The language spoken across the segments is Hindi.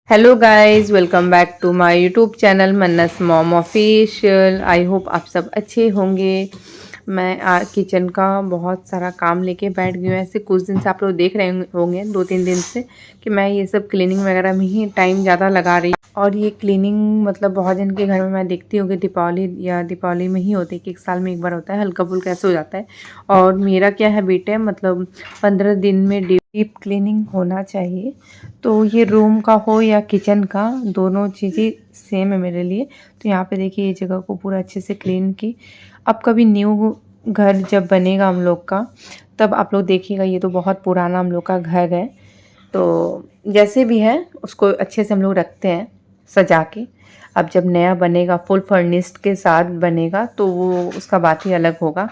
Hello guys, welcome back to my YouTube channel Mannas mom official. I hope आप सब अच्छे होंगे। मैं किचन का बहुत सारा काम लेके बैठ गई हूँ। ऐसे कुछ दिन से आप लोग देख रहे होंगे, 2-3 दिन से, कि मैं ये सब क्लीनिंग वगैरह में ही टाइम ज़्यादा लगा रही हूँ। और ये क्लीनिंग मतलब बहुत जन के घर में मैं देखती हूँ कि दीपावली में ही होती है, कि एक साल में एक बार होता है, हल्का फुल्का ऐसे हो जाता है। और मेरा क्या है बेटे, मतलब 15 दिन में डीप क्लीनिंग होना चाहिए। तो ये रूम का हो या किचन का, दोनों चीज़ें सेम है मेरे लिए। तो यहाँ पे देखिए, ये जगह को पूरा अच्छे से क्लीन की। अब कभी न्यू घर जब बनेगा हम लोग का, तब आप लोग देखिएगा। ये तो बहुत पुराना हम लोग का घर है, तो जैसे भी है उसको अच्छे से हम लोग रखते हैं सजा के। अब जब नया बनेगा, फुल फर्निश्ड के साथ बनेगा, तो वो उसका बात ही अलग होगा।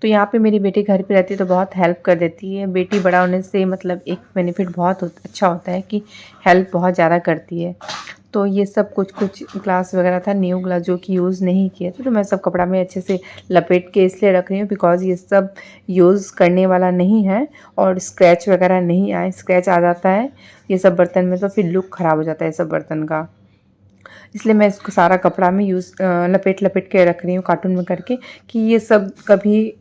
तो यहाँ पे मेरी बेटी घर पे रहती है तो बहुत हेल्प कर देती है। बेटी बड़ा होने से मतलब एक बेनिफिट बहुत अच्छा होता है कि हेल्प बहुत ज़्यादा करती है। तो ये सब कुछ कुछ ग्लास वगैरह था, न्यू ग्लास जो कि यूज़ नहीं किए थे, तो मैं सब कपड़ा में अच्छे से लपेट के इसलिए रख रही हूँ बिकॉज़ ये सब यूज़ करने वाला नहीं है और स्क्रैच वगैरह नहीं आए। स्क्रैच आ जाता है ये सब बर्तन में तो फिर लुक ख़राब हो जाता है सब बर्तन का। इसलिए मैं इसको सारा कपड़ा में लपेट लपेट के रख रही हूँ कार्टून में करके, कि ये सब कभी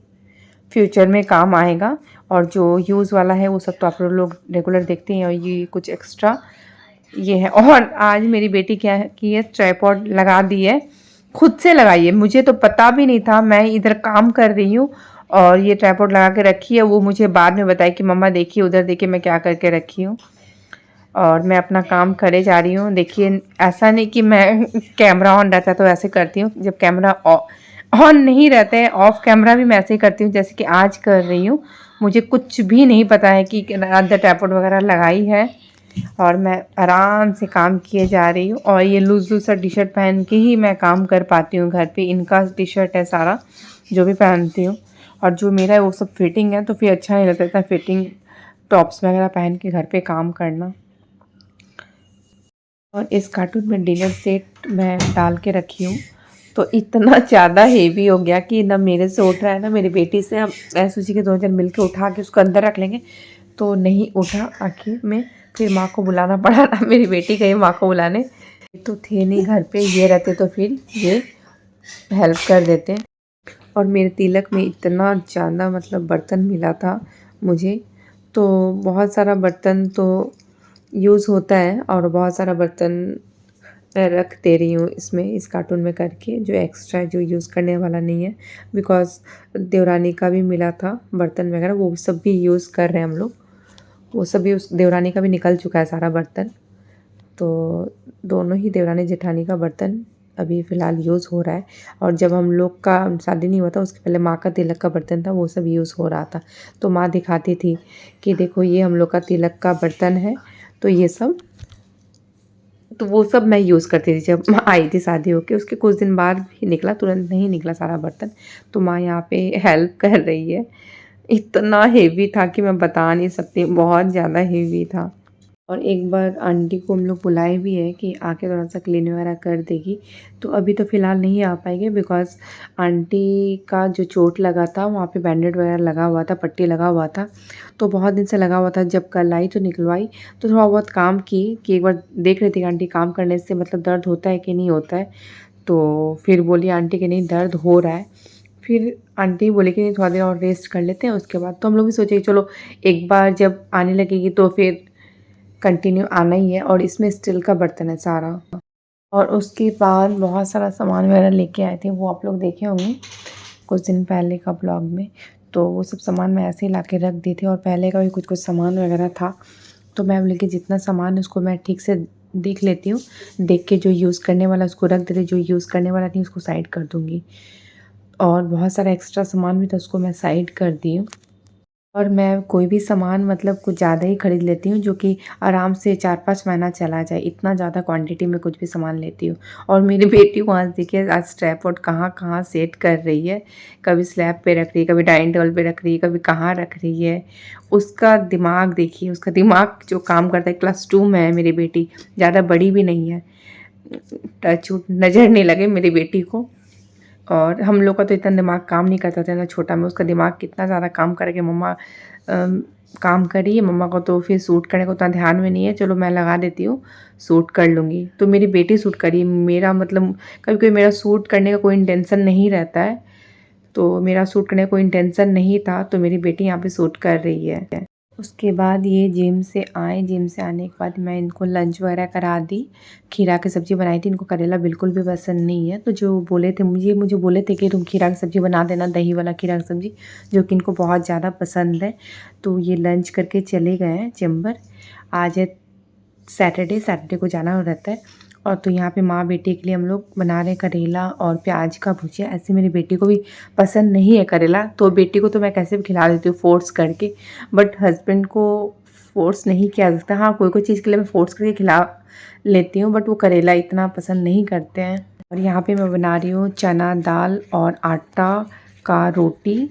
फ्यूचर में काम आएगा। और जो यूज़ वाला है वो सब तो आप लोग रेगुलर देखते हैं, और ये कुछ एक्स्ट्रा ये है। और आज मेरी बेटी क्या है कि ये ट्राइपॉड लगा दी है, खुद से लगाई है, मुझे तो पता भी नहीं था। मैं इधर काम कर रही हूँ और ये ट्राइपॉड लगा के रखी है। वो मुझे बाद में बताई कि मम्मा देखिए, उधर देखिए मैं क्या करके रखी हूँ। और मैं अपना काम करे जा रही हूँ। देखिए, ऐसा नहीं कि मैं कैमरा ऑन रहता है तो ऐसे करती हूँ, जब कैमरा ऑन नहीं रहता है, ऑफ कैमरा भी मैं ऐसे ही करती हूँ जैसे कि आज कर रही हूँ। मुझे कुछ भी नहीं पता है कि अंदर ट्राइपॉड वगैरह लगाई है, और मैं आराम से काम किए जा रही हूँ। और ये लूज़ लूज़ सा टी शर्ट पहन के ही मैं काम कर पाती हूँ घर पे। इनका टी शर्ट है सारा जो भी पहनती हूँ, और जो मेरा है वो सब फिटिंग है, तो फिर अच्छा नहीं लगता था फिटिंग टॉप्स वगैरह पहन के घर पे काम करना। और इस कार्टून में डिनर सेट मैं डाल के रखी हूँ, तो इतना ज़्यादा हेवी हो गया कि ना मेरे से उठ रहा है ना मेरी बेटी से। अब मैं सोची कि दोनों जन मिलकर उठा के उसको अंदर रख लेंगे, तो नहीं उठा। आखिर में फिर माँ को बुलाना पड़ा ना, मेरी बेटी गई माँ को बुलाने। ये तो थे नहीं घर पे, ये रहते तो फिर ये हेल्प कर देते। और मेरे तिलक में इतना ज़्यादा मतलब बर्तन मिला था मुझे, तो बहुत सारा बर्तन तो यूज़ होता है और बहुत सारा बर्तन मैं रख दे रही हूँ इसमें, इस कार्टून में करके, जो एक्स्ट्रा है, जो यूज़ करने वाला नहीं है। बिकॉज़ देवरानी का भी मिला था बर्तन वगैरह, वो सब भी यूज़ कर रहे हैं हम लोग। वो सब भी, उस देवरानी का भी निकल चुका है सारा बर्तन। तो दोनों ही देवरानी जेठानी का बर्तन अभी फ़िलहाल यूज़ हो रहा है। और जब हम लोग का शादी नहीं हुआ था उसके पहले माँ का तिलक का बर्तन था, वो सब यूज़ हो रहा था। तो माँ दिखाती थी कि देखो ये हम लोग का तिलक का बर्तन है, तो ये सब, तो वो सब मैं यूज़ करती थी जब माँ आई थी शादी होके। उसके कुछ दिन बाद ही निकला, तुरंत नहीं निकला सारा बर्तन। तो माँ यहाँ पे हेल्प कर रही है। इतना हेवी था कि मैं बता नहीं सकती, बहुत ज़्यादा हेवी था। और एक बार आंटी को हम लोग बुलाए भी है कि आके थोड़ा सा क्लीन वगैरह कर देगी। तो अभी तो फ़िलहाल नहीं आ पाएंगे बिकॉज़ आंटी का जो चोट लगा था वहाँ पे बैंडेड वगैरह लगा हुआ था, पट्टी लगा हुआ था, तो बहुत दिन से लगा हुआ था। जब कल आई तो निकलवाई, तो थोड़ा बहुत काम की, कि एक बार देख रही थी कि आंटी काम करने से मतलब दर्द होता है कि नहीं होता है। तो फिर बोली आंटी कि नहीं दर्द हो रहा है। फिर आंटी बोली कि नहीं थोड़ा देर और रेस्ट कर लेते हैं उसके बाद। तो हम लोग भी सोचे कि चलो एक बार जब आने लगेगी तो फिर कंटिन्यू आना ही है। और इसमें स्टील का बर्तन है सारा। और उसके बाद बहुत सारा सामान वगैरह लेके आए थे, वो आप लोग देखे होंगे कुछ दिन पहले का ब्लॉग में। तो वो सब सामान मैं ऐसे ही ला के रख दी थी, और पहले का भी कुछ कुछ सामान वगैरह था। तो मैं बोली कि जितना सामान है उसको मैं ठीक से देख लेती हूँ, देख के जो यूज़ करने वाला उसको रख देते, जो यूज़ करने वाला नहीं उसको साइड कर दूँगी। और बहुत सारा एक्स्ट्रा सामान भी था, उसको मैं साइड कर दी हूँ। और मैं कोई भी सामान मतलब कुछ ज़्यादा ही खरीद लेती हूँ, जो कि आराम से 4-5 महीना चला जाए, इतना ज़्यादा क्वांटिटी में कुछ भी सामान लेती हूँ। और मेरी बेटी को आज देखिए, आज ट्राइपॉड कहाँ कहाँ सेट कर रही है। कभी स्लैब पे रख रही है, कभी डाइनिंग टेबल पे रख रही है, कभी कहाँ रख रही है। उसका दिमाग देखिए, उसका दिमाग जो काम करता है। क्लास 2 में है मेरी बेटी, ज़्यादा बड़ी भी नहीं है। टच वुड नज़र नहीं लगे मेरी बेटी को। और हम लोग का तो इतना दिमाग काम नहीं करता था ना छोटा में, उसका दिमाग कितना ज़्यादा काम करके मम्मा काम करी है। मम्मा को तो फिर सूट करने को उतना ध्यान में नहीं है, चलो मैं लगा देती हूँ, सूट कर लूँगी। तो मेरी बेटी सूट करी, मेरा मतलब कभी कभी मेरा सूट करने का कोई इंटेंशन नहीं रहता है, तो मेरा सूट करने का कोई इंटेंशन नहीं था, तो मेरी बेटी यहाँ पे सूट कर रही है। उसके बाद ये जिम से आए, जिम से आने के बाद मैं इनको लंच वगैरह करा दी। खीरा की सब्ज़ी बनाई थी, इनको करेला बिल्कुल भी पसंद नहीं है, तो जो बोले थे मुझे बोले थे कि तुम खीरा की सब्ज़ी बना देना, दही वाला खीरा की सब्ज़ी, जो कि इनको बहुत ज़्यादा पसंद है। तो ये लंच करके चले गए हैं चेंबर। आज है सैटरडे को जाना रहता है। और तो यहाँ पे माँ बेटी के लिए हम लोग बना रहे हैं करेला और प्याज का भुजिया। ऐसे मेरी बेटी को भी पसंद नहीं है करेला, तो बेटी को तो मैं कैसे भी खिला देती हूँ फ़ोर्स करके, बट हस्बैंड को फ़ोर्स नहीं किया जा सकता। हाँ, कोई चीज़ के लिए मैं फ़ोर्स करके खिला लेती हूँ, बट वो करेला इतना पसंद नहीं करते हैं। और यहाँ पे मैं बना रही हूँ चना दाल और आटा का रोटी।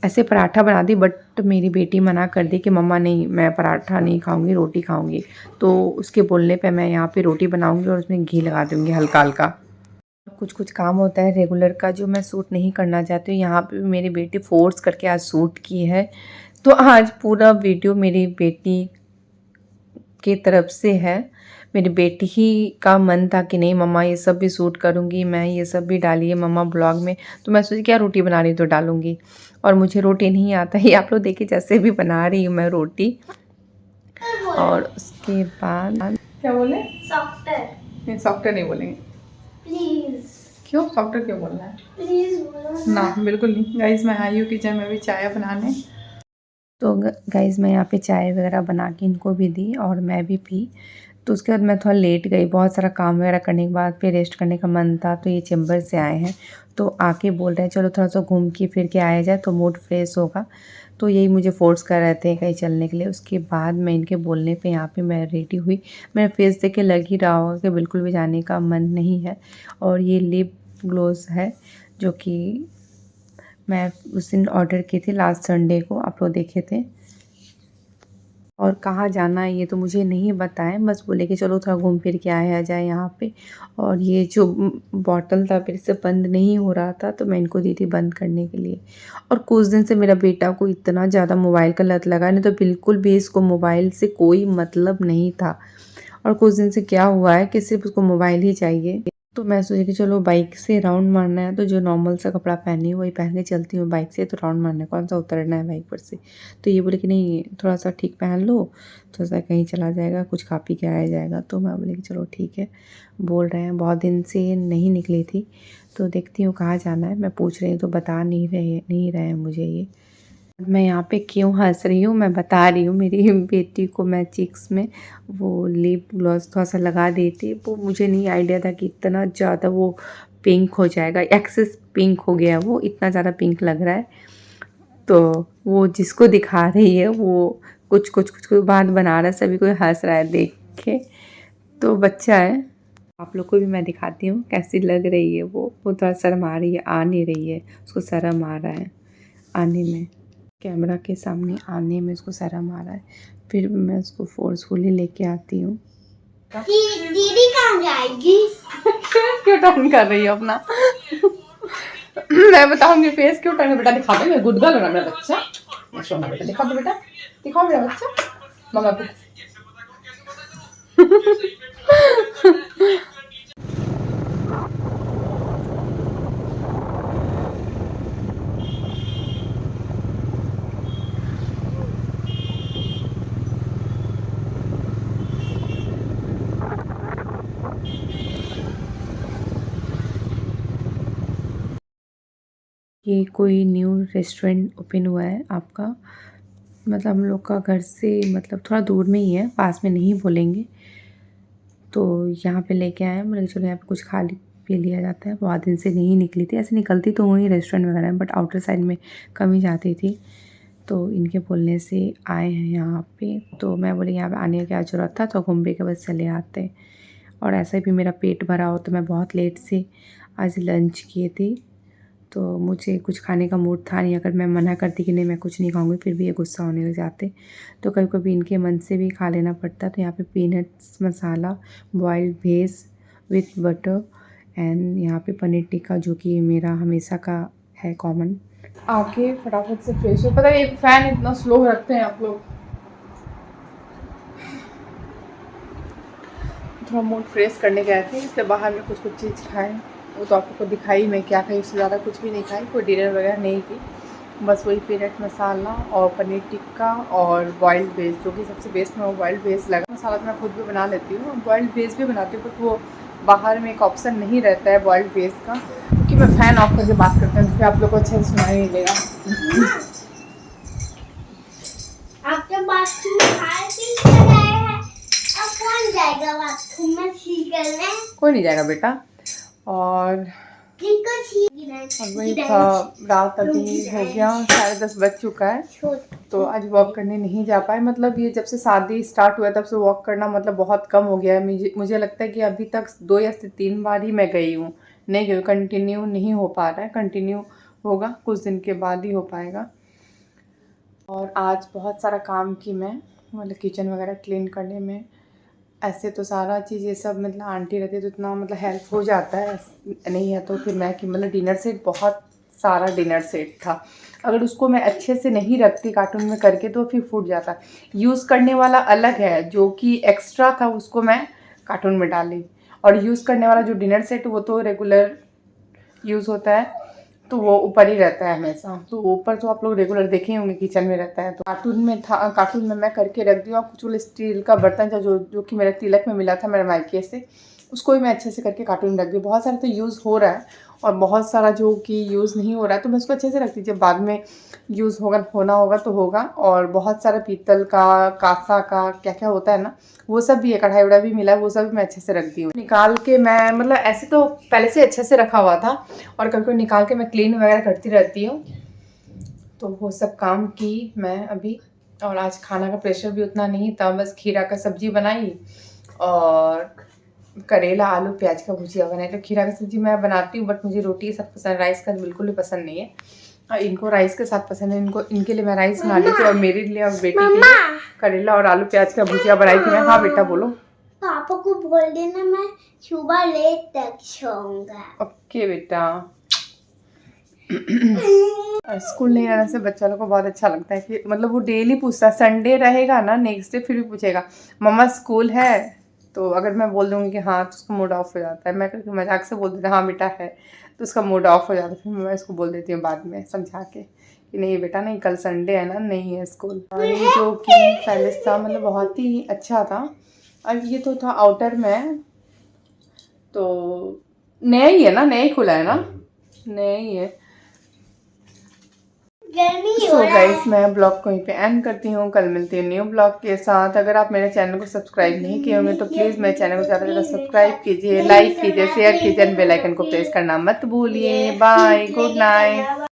ऐसे पराठा बना दी, बट मेरी बेटी मना कर दी कि मम्मा नहीं, मैं पराठा नहीं खाऊंगी, रोटी खाऊंगी। तो उसके बोलने पे मैं यहाँ पे रोटी बनाऊंगी और उसमें घी लगा दूंगी हल्का हल्का। कुछ काम होता है रेगुलर का जो मैं सूट नहीं करना चाहती हूँ, यहाँ पे मेरी बेटी फोर्स करके आज सूट की है। तो आज पूरा वीडियो मेरी बेटी की तरफ से है। मेरी बेटी ही का मन था कि नहीं मम्मा ये सब भी सूट करूँगी मैं, ये सब भी डालिए मम्मा ब्लॉग में। तो मैं सोची क्या रोटी बना रही तो डालूँगी, और मुझे रोटी नहीं आता है, आप लोग देखिए जैसे भी बना रही हूँ मैं रोटी। और उसके बाद क्या बोले, सॉफ्टवेयर नहीं सॉफ्टवेयर नहीं बोलेंगे, प्लीज। क्यों सॉफ्टवेयर क्यों बोलना है, प्लीज बोलो ना बिल्कुल नहीं। गाइस मैं आई हूँ किचन में भी चाय बनाने। तो गाइस मैं यहाँ पे चाय वगैरह बना के इनको भी दी और मैं भी पी। तो उसके बाद मैं थोड़ा लेट गई, बहुत सारा काम वगैरह करने के बाद फिर रेस्ट करने का मन था। तो ये चैम्बर से आए हैं, तो आके बोल रहे हैं चलो थोड़ा सा घूम के फिर के आया जाए तो मूड फ्रेश होगा। तो यही मुझे फ़ोर्स कर रहे थे कहीं चलने के लिए। उसके बाद मैं इनके बोलने पे यहाँ पे मैं रेडी हुई। मेरा फेस देख के लग ही रहा होगा कि बिल्कुल भी जाने का मन नहीं है। और ये लिप ग्लोस है जो कि मैं उस दिन ऑर्डर की थी लास्ट संडे को, आप लोग देखे थे। और कहाँ जाना है ये तो मुझे नहीं बताएं, बस बोले कि चलो थोड़ा घूम फिर के आया जाए यहाँ पे। और ये जो बॉटल था फिर से बंद नहीं हो रहा था, तो मैं इनको दी थी बंद करने के लिए। और कुछ दिन से मेरा बेटा को इतना ज़्यादा मोबाइल का लत लगा, नहीं तो बिल्कुल भी इसको मोबाइल से कोई मतलब नहीं था। और कुछ दिन से क्या हुआ है कि सिर्फ उसको मोबाइल ही चाहिए। तो मैं सोची कि चलो बाइक से राउंड मारना है, तो जो नॉर्मल सा कपड़ा पहनी हूँ वही पहन के चलती हूँ बाइक से, तो राउंड मारना है, कौन सा उतरना है बाइक पर से। तो ये बोले कि नहीं थोड़ा सा ठीक पहन लो, थोड़ा सा कहीं चला जाएगा, कुछ खा पी के आया जाएगा। तो मैं बोली कि चलो ठीक है, बोल रहे हैं बहुत दिन से नहीं निकली थी, तो देखती हूँ कहाँ जाना है। मैं पूछ रही हूँ तो बता नहीं रहे हैं मुझे ये। मैं यहाँ पे क्यों हंस रही हूँ मैं बता रही हूँ। मेरी बेटी को मैं चिक्स में वो लिप ग्लॉस थोड़ा सा लगा दी थी, वो मुझे नहीं आइडिया था कि इतना ज़्यादा वो पिंक हो जाएगा, एक्सेस पिंक हो गया, वो इतना ज़्यादा पिंक लग रहा है। तो वो जिसको दिखा रही है वो कुछ बात बना रहा है, सभी कोई हंस रहा है देख के। तो बच्चा है, आप लोग को भी मैं दिखाती हूँ कैसी लग रही है वो थोड़ा शर्मा रही है, आ नहीं रही है, उसको शर्म आ रहा है आने में, कैमरा के सामने आने में उसको शर्म आ रहा है। फिर मैं उसको फोर्सफुली लेके आती हूँ। दीदी कहाँ जाएगी? फेस क्यों टर्न कर रही है अपना मैं बताऊंगी फेस क्यों टर्न, बेटा दिखा दो, गुड गर्ल है ना मेरा बच्चा, सोना बेटा दिखा दो, बेटा दिखाओ मेरा बच्चा मम्मा को ये कोई न्यू रेस्टोरेंट ओपन हुआ है आपका, मतलब हम लोग का घर से मतलब थोड़ा दूर में ही है, पास में नहीं बोलेंगे। तो यहाँ पे लेके आए हैं, बोले चलो यहाँ पे कुछ खा पी लिया जाता है। बहुत दिन से नहीं निकली थी, ऐसे निकलती तो हुई रेस्टोरेंट वगैरह में, बट आउटर साइड में कम ही जाती थी। तो इनके बोलने से आए हैं यहाँ पे। तो मैं बोली यहाँ पे आने का क्या ज़रूरत था, तो घूम के बस चले आते। और ऐसे भी मेरा पेट भरा हो, तो मैं बहुत लेट से आज लंच किए थी, तो मुझे कुछ खाने का मूड था नहीं। अगर मैं मना करती कि नहीं मैं कुछ नहीं खाऊंगी, फिर भी ये गुस्सा होने लग जाते। तो कभी कभी इनके मन से भी खा लेना पड़ता। तो यहाँ पे पीनट्स मसाला बॉइल्ड भेज विथ बटर एंड यहाँ पे पनीर टिक्का जो कि मेरा हमेशा का है कॉमन। आके फटाफट से फ्रेश हो। पता है एक फ़ैन इतना स्लो रखते हैं आप लोग। थोड़ा मूड फ्रेश करने गए थे, इसलिए बाहर में कुछ चीज़ खाएं। वो तो आपको दिखाई मैं क्या खाई, उससे ज़्यादा कुछ भी नहीं खाई, कोई डिनर वगैरह नहीं की। बस वही पीनट मसाला और पनीर टिक्का और बॉइल्ड वेज, जो कि सबसे बेस्ट में वो बॉइल्ड वेज लगा। मसाला तो मैं खुद भी बना लेती हूँ, बॉइल्ड वेज भी बनाती हूँ, बट वो बाहर में एक ऑप्शन नहीं रहता है बॉइल्ड वेज का, क्योंकि मैं फ़ैन ऑफ करके बात करती हूँ, फिर आप लोग को अच्छे से सुनाई नहीं देगा। आप तो बाथरूम में खाए पी कर गए हैं, अब कौन जाएगा बाथरूम में छी करने? कोई नहीं जाएगा बेटा। और किसको छी वही था, रात अभी हो गया 10:30 बज चुका है, तो आज वॉक करने नहीं जा पाए। मतलब ये जब से शादी स्टार्ट हुआ तब से वॉक करना मतलब बहुत कम हो गया है। मुझे लगता है कि अभी तक 2 या 3 बार ही मैं गई हूँ, नहीं गई, कंटिन्यू नहीं हो पा रहा है। कंटिन्यू होगा, कुछ दिन के बाद ही हो पाएगा। और आज बहुत सारा काम की मैं, मतलब किचन वगैरह क्लीन करने में। ऐसे तो सारा चीज़ ये सब मतलब आंटी रहती है तो इतना मतलब हेल्प हो जाता है, नहीं है तो फिर मैं कि मतलब डिनर सेट, बहुत सारा डिनर सेट था। अगर उसको मैं अच्छे से नहीं रखती कार्टून में करके तो फिर फूट जाता। यूज़ करने वाला अलग है, जो कि एक्स्ट्रा था उसको मैं कार्टून में डाली, और यूज़ करने वाला जो डिनर सेट वो तो रेगुलर यूज़ होता है, तो वो ऊपर ही रहता है हमेशा। तो ऊपर तो आप लोग रेगुलर देखे होंगे किचन में रहता है, तो कार्टून में था, कार्टून में मैं करके रख दिया। और कुछ स्टील का बर्तन था जो कि मेरे तिलक में मिला था मेरे मायके से, उसको भी मैं अच्छे से करके कार्टून में रख दिया। बहुत सारा तो यूज़ हो रहा है और बहुत सारा जो कि यूज़ नहीं हो रहा है, तो मैं उसको अच्छे से रख दीजिए, बाद में यूज़ होना होगा तो होगा। और बहुत सारा पीतल का, कांसा का, क्या क्या होता है ना, वो सब भी है, कढ़ाई वढ़ाई भी मिला है, वो सब भी मैं अच्छे से रख दी हूँ। निकाल के मैं मतलब ऐसे तो पहले से अच्छे से रखा हुआ था, और कभी निकाल के मैं क्लीन वगैरह करती रहती हूँ। तो वो सब काम की मैं अभी। और आज खाना का प्रेशर भी उतना नहीं था, बस खीरा का सब्जी बनाई और करेला आलू प्याज का भुजिया बनाई। तो खीरा की सब्जी मैं बनाती हूँ, बट मुझे रोटी के साथ पसंद, राइस का बिल्कुल भी पसंद नहीं है। इनको राइस के साथ पसंद है, इनके लिए मैं राइस बना ली थी, और मेरे लिए और बेटी के लिए करेला और आलू प्याज का भुजिया बनाई थी मैं। हाँ बेटा बोलो। पापा को बोल देना मैं सुबह लेट तक सोऊंगा। ओके बेटा। स्कूल नहीं रहने से बच्चा लोग को बहुत अच्छा लगता है कि मतलब वो डेली पूछता है, संडे रहेगा ना नेक्स्ट डे फिर भी पूछेगा मम्मा स्कूल है। तो अगर मैं बोल दूँगी कि हाँ तो उसका मूड ऑफ हो जाता है। मैं करके मजाक से बोल देती हूँ हाँ बेटा है, तो उसका मूड ऑफ हो जाता है। फिर मैं इसको बोल देती हूँ बाद में समझा के कि नहीं बेटा नहीं, कल संडे है ना, नहीं है स्कूल। और ये जो कि पैलेस था मतलब बहुत ही अच्छा था। और ये तो था आउटर में, तो नया ही है ना, नया ही खुला है ना, नया ही है। सो गाइस मैं ब्लॉग को यहीं पे एंड करती हूँ। कल मिलती हूँ न्यू ब्लॉग के साथ। अगर आप मेरे चैनल को सब्सक्राइब नहीं किए होंगे तो प्लीज़ मेरे चैनल को ज़्यादा से ज़्यादा सब्सक्राइब कीजिए, लाइक कीजिए, शेयर कीजिए, बेल आइकन को प्रेस करना मत भूलिए। Bye, good night.